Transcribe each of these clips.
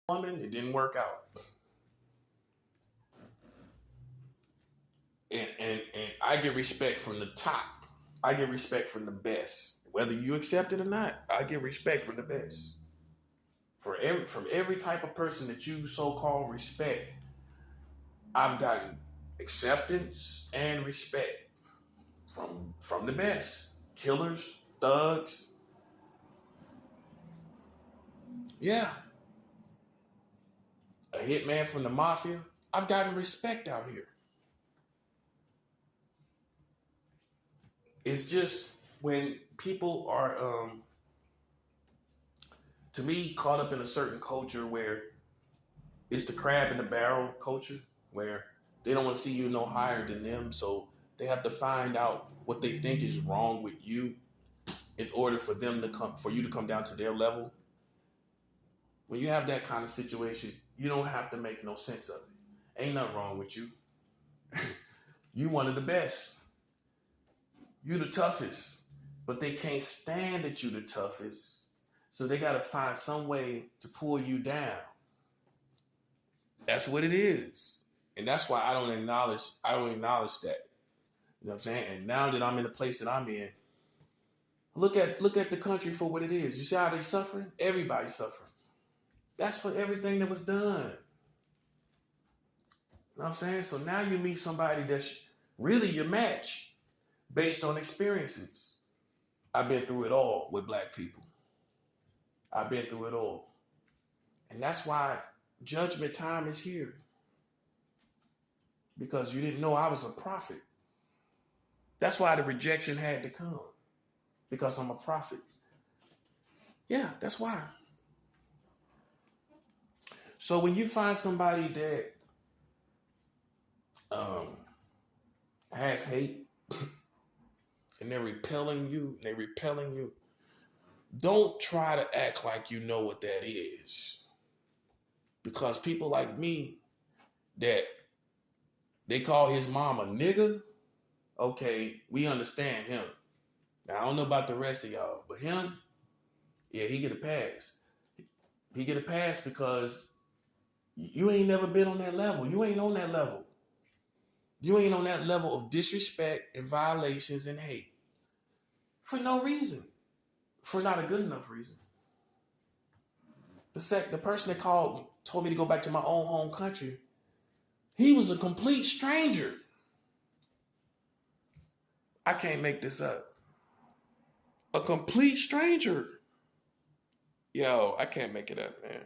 woman, it didn't work out. And I get respect from the top. I get respect from the best. Whether you accept it or not, I get respect from the best. From every type of person that you so-called respect, I've gotten acceptance and respect from the best. Killers, thugs. Yeah. A hitman from the mafia. I've gotten respect out here. It's just when people are to me caught up in a certain culture where it's the crab in the barrel culture, where they don't want to see you no higher than them, so they have to find out what they think is wrong with you in order for you to come down to their level. When you have that kind of situation, you don't have to make no sense of it. Ain't nothing wrong with you. You one of the best. You the toughest. But they can't stand that you the toughest. So they got to find some way to pull you down. That's what it is. And that's why I don't acknowledge that. You know what I'm saying? And now that I'm in the place that I'm in, look at the country for what it is. You see how they suffering? Everybody's suffering. That's for everything that was done. You know what I'm saying? So now you meet somebody that's really your match based on experiences. I've been through it all with black people. I've been through it all. And that's why judgment time is here. Because you didn't know I was a prophet. That's why the rejection had to come. Because I'm a prophet. Yeah, that's why. So when you find somebody that has hate and they're repelling you, don't try to act like you know what that is. Because people like me that they call his mom a nigga, okay, we understand him. Now, I don't know about the rest of y'all, but him, yeah, he get a pass. He get a pass because you ain't never been on that level. You ain't on that level. You ain't on that level of disrespect and violations and hate. For no reason. For not a good enough reason. The person that told me to go back to my own home country, he was a complete stranger. I can't make this up. A complete stranger. Yo, I can't make it up, man.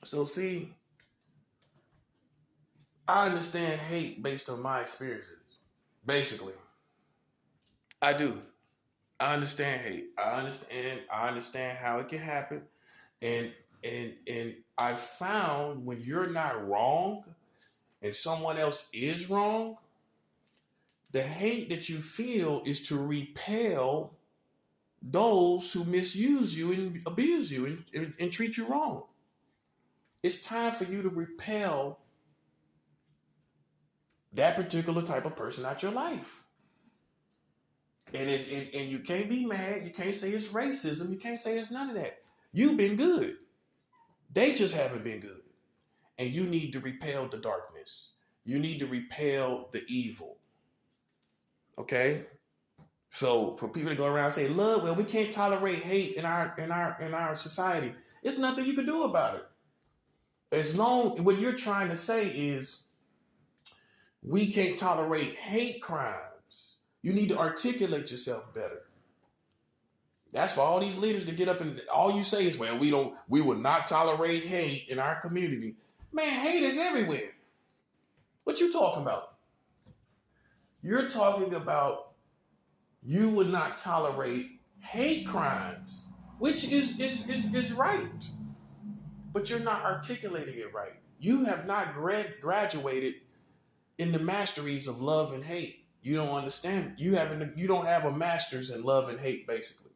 So see, I understand hate based on my experiences. Basically. I do. I understand hate. I understand how it can happen. And I found when you're not wrong and someone else is wrong, the hate that you feel is to repel those who misuse you and abuse you and treat you wrong. It's time for you to repel that particular type of person out your life. And you can't be mad. You can't say it's racism. You can't say it's none of that. You've been good. They just haven't been good. And you need to repel the darkness. You need to repel the evil. Okay? So for people to go around and say, love, well, we can't tolerate hate in our society. It's nothing you can do about it. As long what you're trying to say is we can't tolerate hate crimes. You need to articulate yourself better. That's for all these leaders to get up and all you say is, well, we will not tolerate hate in our community. Man, hate is everywhere. What you talking about? You're talking about you would not tolerate hate crimes, which is right. But you're not articulating it right. You have not graduated in the masteries of love and hate. You don't understand. You don't have a master's in love and hate, basically.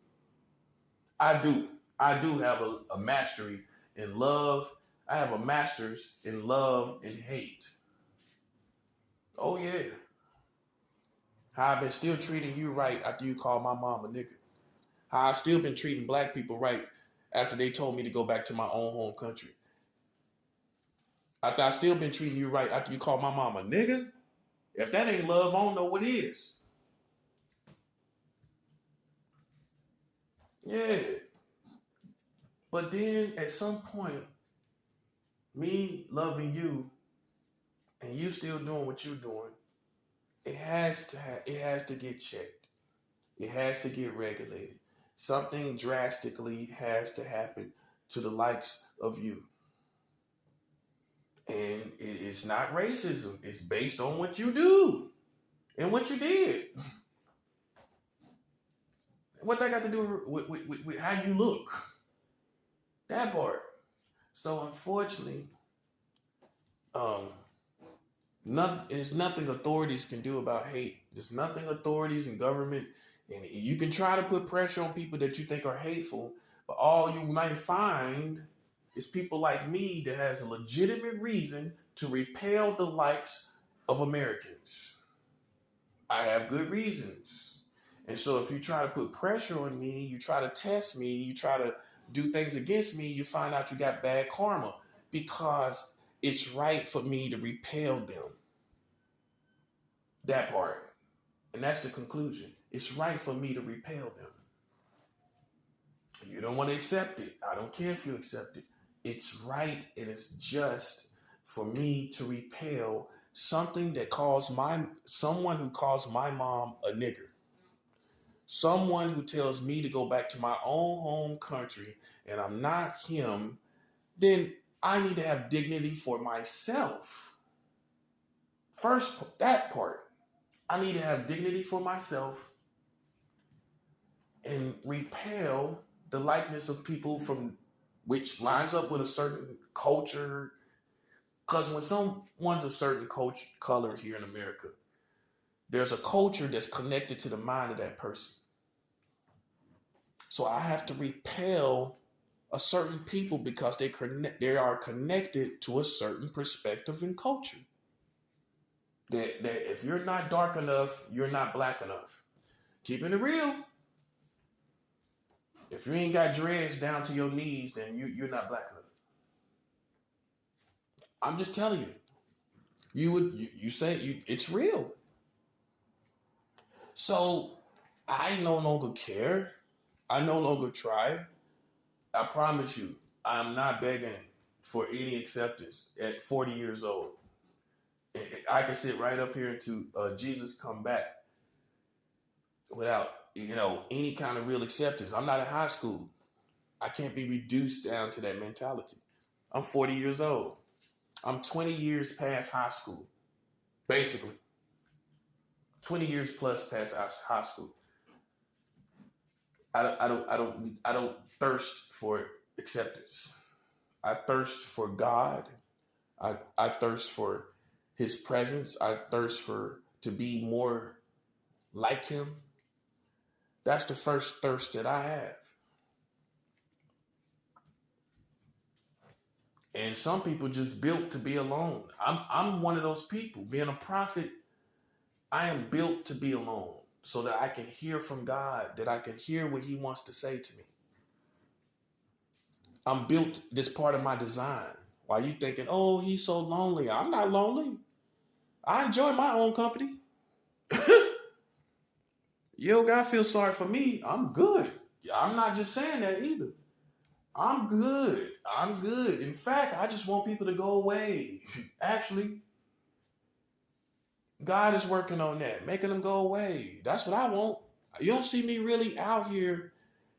I do. I do have a mastery in love. I have a master's in love and hate. Oh, yeah. How I've been still treating you right after you call my mom a nigga. How I've still been treating black people right after they told me to go back to my own home country. After I still been treating you right after you called my mama nigga. If that ain't love, I don't know what is. Yeah. But then at some point, me loving you and you still doing what you're doing, it has to get checked. It has to get regulated. Something drastically has to happen to the likes of you. And it's not racism. It's based on what you do and what you did. What that got to do with how you look? That part. So unfortunately, um, there's nothing authorities can do about hate. There's nothing authorities and government, and you can try to put pressure on people that you think are hateful, but all you might find is people like me that has a legitimate reason to repel the likes of Americans. I have good reasons. And so if you try to put pressure on me, you try to test me, you try to do things against me, you find out you got bad karma because it's right for me to repel them. That part. And that's the conclusion. It's right for me to repel them. You don't want to accept it. I don't care if you accept it. It's right and it's just for me to repel something that someone who calls my mom a nigger. Someone who tells me to go back to my own home country and I'm not him, then I need to have dignity for myself. First, that part. I need to have dignity for myself and repel the likeness of people from which lines up with a certain culture. Because when someone's a certain color here in America, there's a culture that's connected to the mind of that person. So I have to repel a certain people because they are connected to a certain perspective and culture. That if you're not dark enough, you're not black enough. Keeping it real. If you ain't got dreads down to your knees, then you're not black enough. I'm just telling you. You say it's real. So I no longer care. I no longer try. I promise you, I'm not begging for any acceptance at 40 years old. I can sit right up here to Jesus come back without any kind of real acceptance. I'm not in high school. I can't be reduced down to that mentality. I'm 40 years old. I'm 20 years past high school, basically. 20 years plus past high school. I don't thirst for acceptance. I thirst for God. I thirst for His presence. I thirst to be more like Him. That's the first thirst that I have. And some people just built to be alone. I'm one of those people. Being a prophet, I am built to be alone so that I can hear from God, that I can hear what He wants to say to me. I'm built this part of my design. While you thinking, oh, he's so lonely. I'm not lonely. I enjoy my own company. You don't gotta feel sorry for me. I'm good. I'm not just saying that either. I'm good. I'm good. In fact, I just want people to go away. Actually, God is working on that, making them go away. That's what I want. You don't see me really out here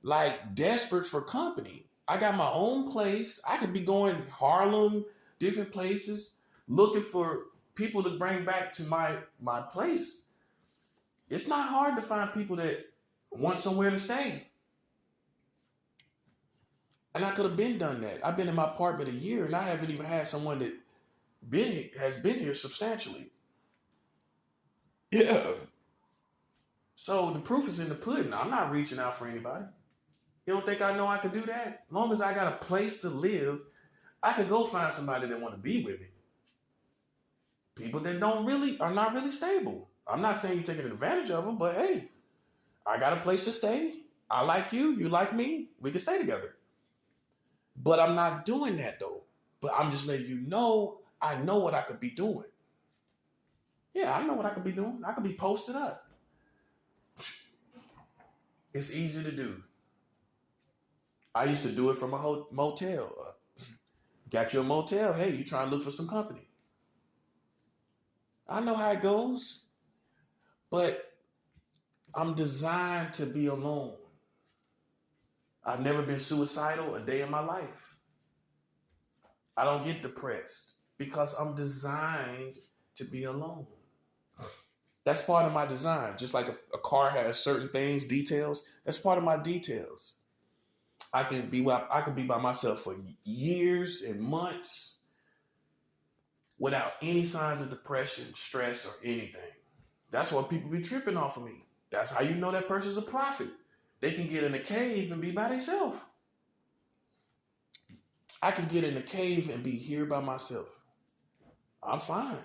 like desperate for company. I got my own place. I could be going Harlem, different places, looking for people to bring back to my place. It's not hard to find people that want somewhere to stay. And I could have been done that. I've been in my apartment a year and I haven't even had someone that has been here substantially. Yeah. So the proof is in the pudding. I'm not reaching out for anybody. You don't think I know I can do that? As long as I got a place to live, I could go find somebody that want to be with me. People that are not really stable. I'm not saying you're taking advantage of them, but hey, I got a place to stay. I like you, you like me. We can stay together. But I'm not doing that though. But I'm just letting you know, I know what I could be doing. Yeah, I know what I could be doing. I could be posted up. It's easy to do. I used to do it from a motel. Got you a motel. Hey, you trying to look for some company. I know how it goes. But I'm designed to be alone. I've never been suicidal a day in my life. I don't get depressed because I'm designed to be alone. That's part of my design. Just like a car has certain things, details. That's part of my details. I can be by myself for years and months without any signs of depression, stress, or anything. That's why people be tripping off of me. That's how you know that person's a prophet. They can get in a cave and be by themselves. I can get in a cave and be here by myself. I'm fine.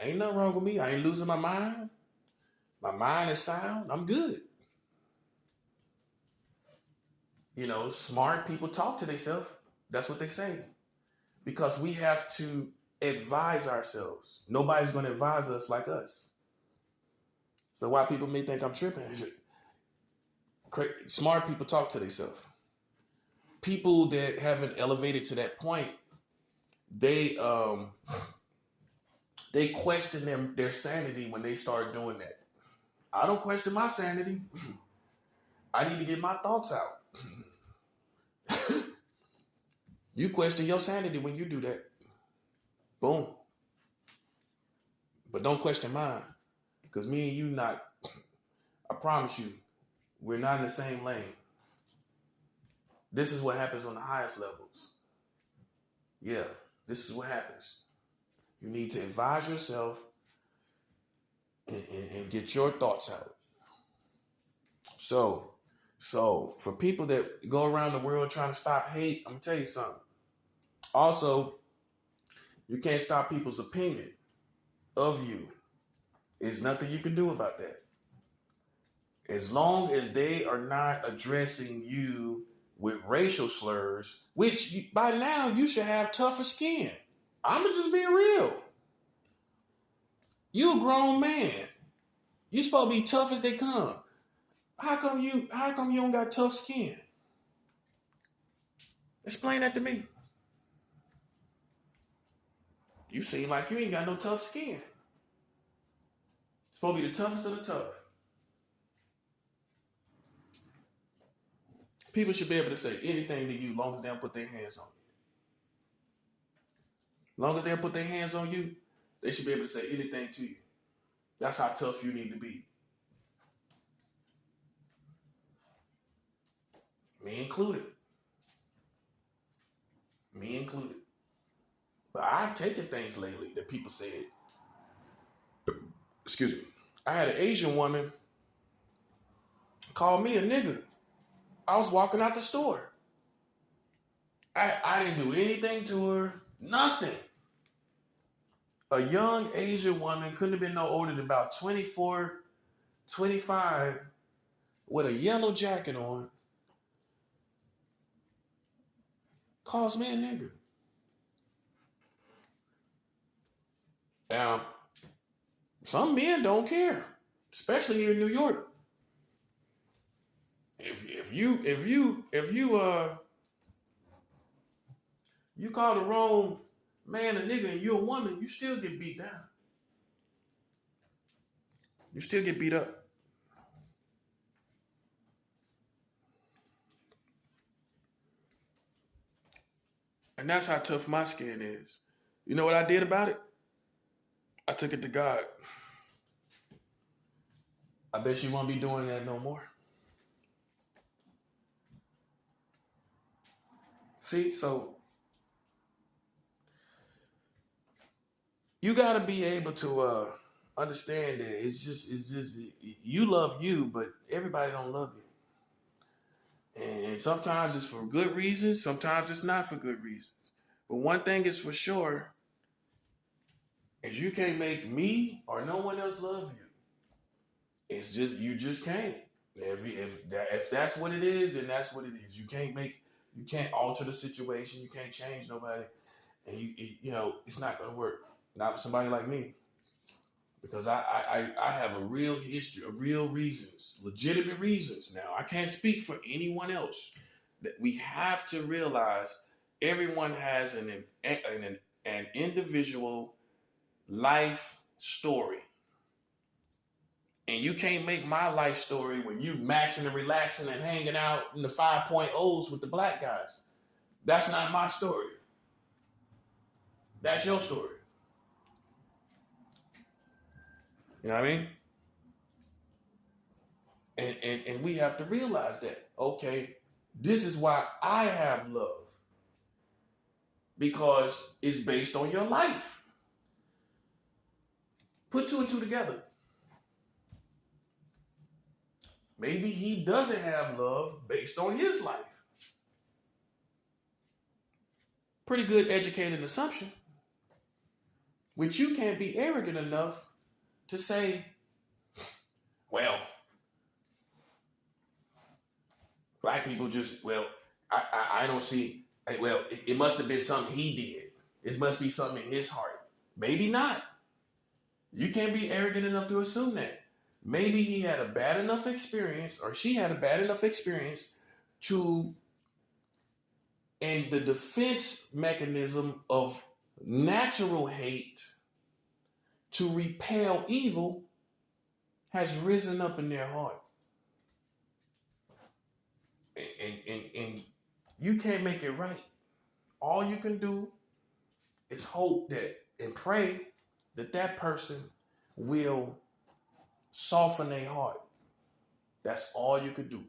Ain't nothing wrong with me. I ain't losing my mind. My mind is sound. I'm good. You know, smart people talk to themselves. That's what they say. Because we have to advise ourselves. Nobody's going to advise us like us. So why people may think I'm tripping? Smart people talk to themselves. People that haven't elevated to that point, they question their sanity when they start doing that. I don't question my sanity. I need to get my thoughts out. You question your sanity when you do that. Boom. But don't question mine. Because me and you not, I promise you, we're not in the same lane. This is what happens on the highest levels. Yeah, this is what happens. You need to advise yourself and get your thoughts out. So for people that go around the world trying to stop hate, I'm gonna tell you something. Also, you can't stop people's opinion of you. There's nothing you can do about that. As long as they are not addressing you with racial slurs, which by now you should have tougher skin. I'm just being real. You a grown man. You supposed to be tough as they come. How come you don't got tough skin? Explain that to me. You seem like you ain't got no tough skin. It's supposed to be the toughest of the tough. People should be able to say anything to you as long as they don't put their hands on you. As long as they don't put their hands on you, they should be able to say anything to you. That's how tough you need to be. Me included. Me included. But I've taken things lately that people said. Excuse me. I had an Asian woman call me a nigga. I was walking out the store. I didn't do anything to her. Nothing. A young Asian woman, couldn't have been no older than about 24, 25, with a yellow jacket on, calls me a nigga. Now, some men don't care, especially here in New York. If you call the wrong man a nigga and you're a woman, you still get beat down. You still get beat up. And that's how tough my skin is. You know what I did about it? I took it to God. I bet she won't be doing that no more. See, so you got to be able to understand that it's just you love you, but everybody don't love you. And sometimes it's for good reasons, sometimes it's not for good reasons. But one thing is for sure, is you can't make me or no one else love you. It's just you just can't. If that's what it is, then that's what it is. You can't make You can't alter the situation. You can't change nobody, and you know it's not gonna work. Not with somebody like me, because I have a real history, of real reasons, legitimate reasons. Now I can't speak for anyone else. That we have to realize everyone has an individual life story. And you can't make my life story when you maxing and relaxing and hanging out in the 5.0s with the black guys. That's not my story. That's your story. You know what I mean? And we have to realize that, okay, this is why I have love. Because it's based on your life. Put two and two together. Maybe he doesn't have love based on his life. Pretty good educated assumption. Which you can't be arrogant enough to say, well, black people just, well, I don't see, well, it must have been something he did. It must be something in his heart. Maybe not. You can't be arrogant enough to assume that. Maybe he had a bad enough experience, or she had a bad enough experience to, and the defense mechanism of natural hate to repel evil has risen up in their heart. And you can't make it right. All you can do is hope that and pray that that person will soften their heart. That's all you could do.